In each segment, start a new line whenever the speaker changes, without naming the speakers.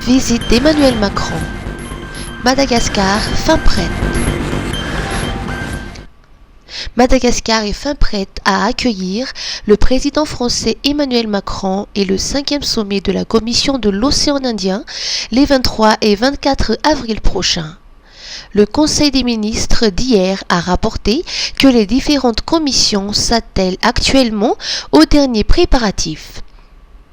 Visite d'Emmanuel Macron. Madagascar, fin prête. Madagascar est fin prête à accueillir le président français Emmanuel Macron et le 5e sommet de la Commission de l'océan Indien les 23 et 24 avril prochains. Le Conseil des ministres d'hier a rapporté que les différentes commissions s'attellent actuellement aux derniers préparatifs.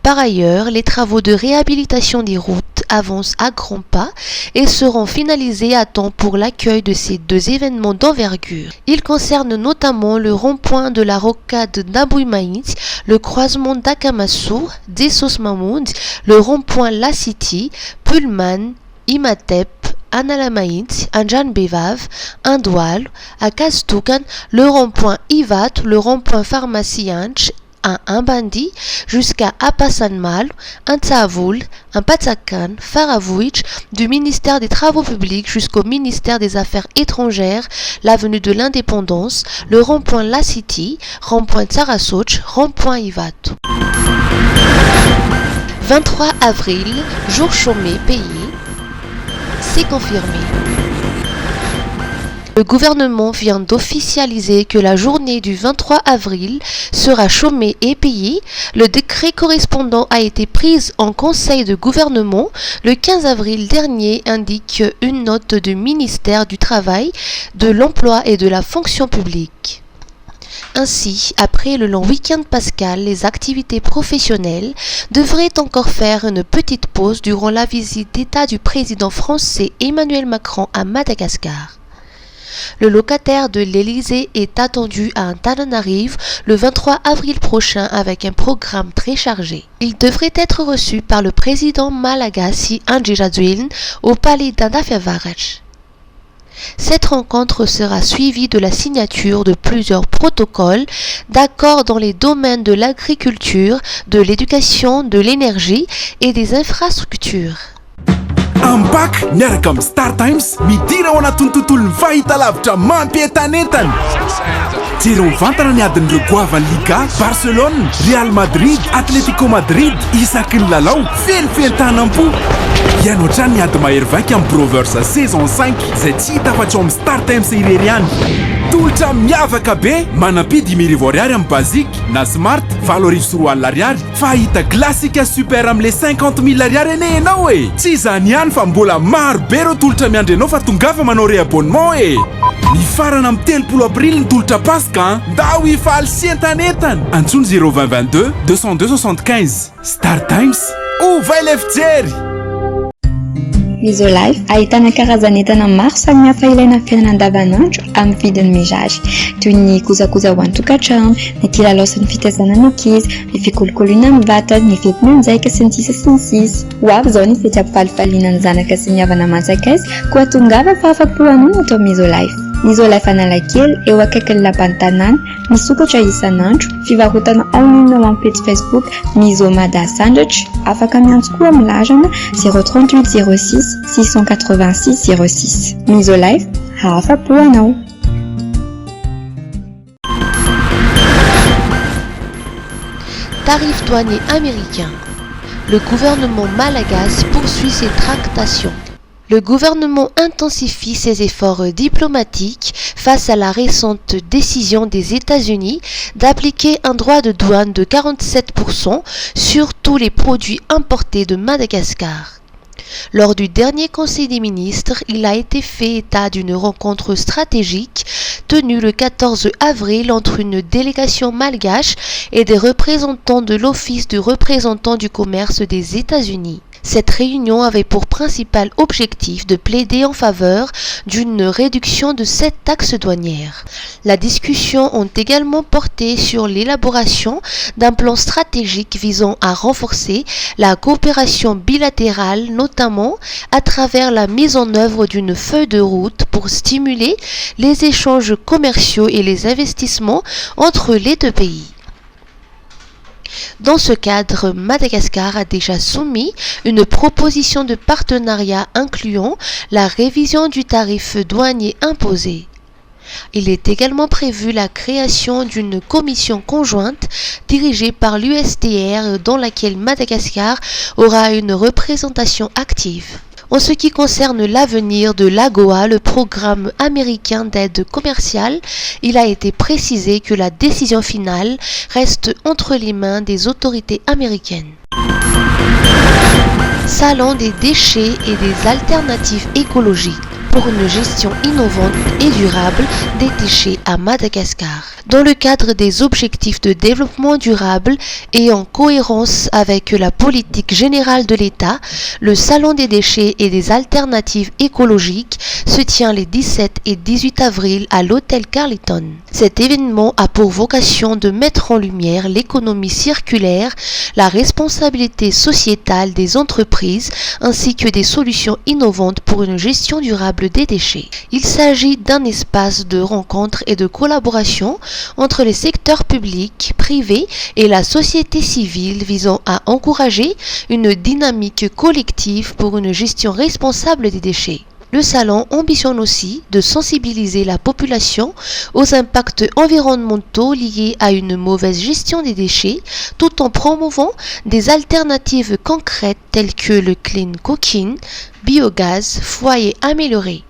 Par ailleurs, les travaux de réhabilitation des routes avancent à grands pas et seront finalisés à temps pour l'accueil de ces deux événements d'envergure. Ils concernent notamment le rond-point de la rocade d'Abouimaït, le croisement d'Akamasou, d'Essos Mahmoud, le rond-point La City, Pullman, Imatep, Analamaït, Anjan Bevav, Indoual, à Kastoukan, le rond-point Ivat, le rond-point Pharmacie Anch, à Mbandi jusqu'à Apasanmal, Antavoul, Patsakan, Faravouich, du ministère des Travaux publics jusqu'au ministère des Affaires étrangères, l'avenue de l'Indépendance, le rond-point La City, rond-point Tsarasoch, rond-point Ivat. 23 avril, jour chômé payé, c'est confirmé. Le gouvernement vient d'officialiser que la journée du 23 avril sera chômée et payée. Le décret correspondant a été pris en conseil de gouvernement le 15 avril dernier, indique une note du ministère du Travail, de l'Emploi et de la Fonction publique. Ainsi, après le long week-end pascal, les activités professionnelles devraient encore faire une petite pause durant la visite d'État du président français Emmanuel Macron à Madagascar. Le locataire de l'Élysée est attendu à Antananarive le 23 avril prochain avec un programme très chargé. Il devrait être reçu par le président malagasy Andry Rajoelina au palais d'Andafervarach. Cette rencontre sera suivie de la signature de plusieurs protocoles d'accords dans les domaines de l'agriculture, de l'éducation, de l'énergie et des infrastructures.
Ambak miaraka amin'ny Star Times midira ao anatin'ny tontolon'ny fahitalavitra mampientanentana. Jereo mivantana ny adin'ireo goavan'ny Liga, Barcelone, Real Madrid, Atletico Madrid, isaky ny lalao, fenifentanam-po. Ianao trano ny ady mahery vaika amin'ny Brovers saison 5 izay tsy hita afa-tsy ao amin'ny Star Times irery ihany. Tolotra miavaka be, manam-pidy 10,000 ariary amin'ny basique, na smart 7,4 ariary, fa hita klasika super amin'le 50,000 ariary ene enao e. Tsy izany ihany fa mbola maro be reo tolotra miandry anao fa tongafa manao réabonnement e. Ny farana amin'ny 30 aprily ny tolotra paska, ndao hifaly sy entanentana. Antsony 02022 202 75. Star Times, ova ilay fijery.
Misolife ahitana karazan'entana maro samihafa ilaina amin'ny fiainana andavanandro amin'ny vidiny mirary, toy ny kojakoja ho an-tokantrano, ny kilalao sy ny fitaizana ankizy, ny fikolokoloina amin'ny vatana, ny fety mianjaika sy ny sisa sy ny sisa. Ho avy izao ny fety ampifalifaliana ny zanaka sy ny havana manjakaizy, koa tongava fa afa-po anoina atao Misolife. Misolife Analakely eo akaikin'ny lapan'ny tanàna, misokatra isan'andro, fivarotana online ao amin'ny page Facebook Miso Madasandatra, afaka miantso koa amin'ny larana 038 06 686 06. Misolife, afa-po anao.
Tarif douanier américain. Le gouvernement malagasy poursuit ses tractations. Le gouvernement intensifie ses efforts diplomatiques face à la récente décision des États-Unis d'appliquer un droit de douane de 47% sur tous les produits importés de Madagascar. Lors du dernier Conseil des ministres, il a été fait état d'une rencontre stratégique tenue le 14 avril entre une délégation malgache et des représentants de l'Office du représentant du commerce des États-Unis. Cette réunion avait pour principal objectif de plaider en faveur d'une réduction de cette taxe douanière. La discussion ont également porté sur l'élaboration d'un plan stratégique visant à renforcer la coopération bilatérale, notamment à travers la mise en œuvre d'une feuille de route pour stimuler les échanges commerciaux et les investissements entre les deux pays. Dans ce cadre, Madagascar a déjà soumis une proposition de partenariat incluant la révision du tarif douanier imposé. Il est également prévu la création d'une commission conjointe dirigée par l'USTR dans laquelle Madagascar aura une représentation active. En ce qui concerne l'avenir de l'AGOA, le programme américain d'aide commerciale, il a été précisé que la décision finale reste entre les mains des autorités américaines. Salon des déchets et des alternatives écologiques pour une gestion innovante et durable des déchets à Madagascar. Dans le cadre des objectifs de développement durable et en cohérence avec la politique générale de l'État, le Salon des déchets et des alternatives écologiques se tient les 17 et 18 avril à l'hôtel Carleton. Cet événement a pour vocation de mettre en lumière l'économie circulaire, la responsabilité sociétale des entreprises ainsi que des solutions innovantes pour une gestion durable des déchets. Il s'agit d'un espace de rencontre et de collaboration entre les secteurs publics, privés et la société civile visant à encourager une dynamique collective pour une gestion responsable des déchets. Le salon ambitionne aussi de sensibiliser la population aux impacts environnementaux liés à une mauvaise gestion des déchets, tout en promouvant des alternatives concrètes telles que le clean cooking, biogaz, foyer amélioré.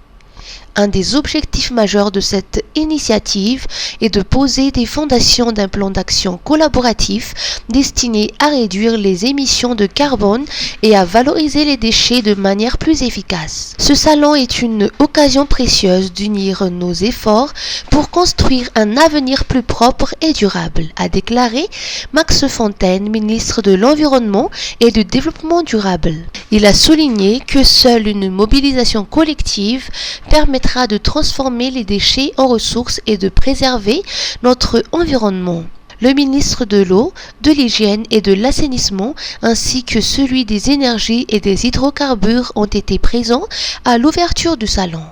Un des objectifs majeurs de cette initiative est de poser des fondations d'un plan d'action collaboratif destiné à réduire les émissions de carbone et à valoriser les déchets de manière plus efficace. Ce salon est une occasion précieuse d'unir nos efforts pour construire un avenir plus propre et durable, a déclaré Max Fontaine, ministre de l'Environnement et du Développement durable. Il a souligné que seule une mobilisation collective permettra de transformer les déchets en ressources et de préserver notre environnement. Le ministre de l'Eau, de l'Hygiène et de l'Assainissement ainsi que celui des Énergies et des Hydrocarbures ont été présents à l'ouverture du salon.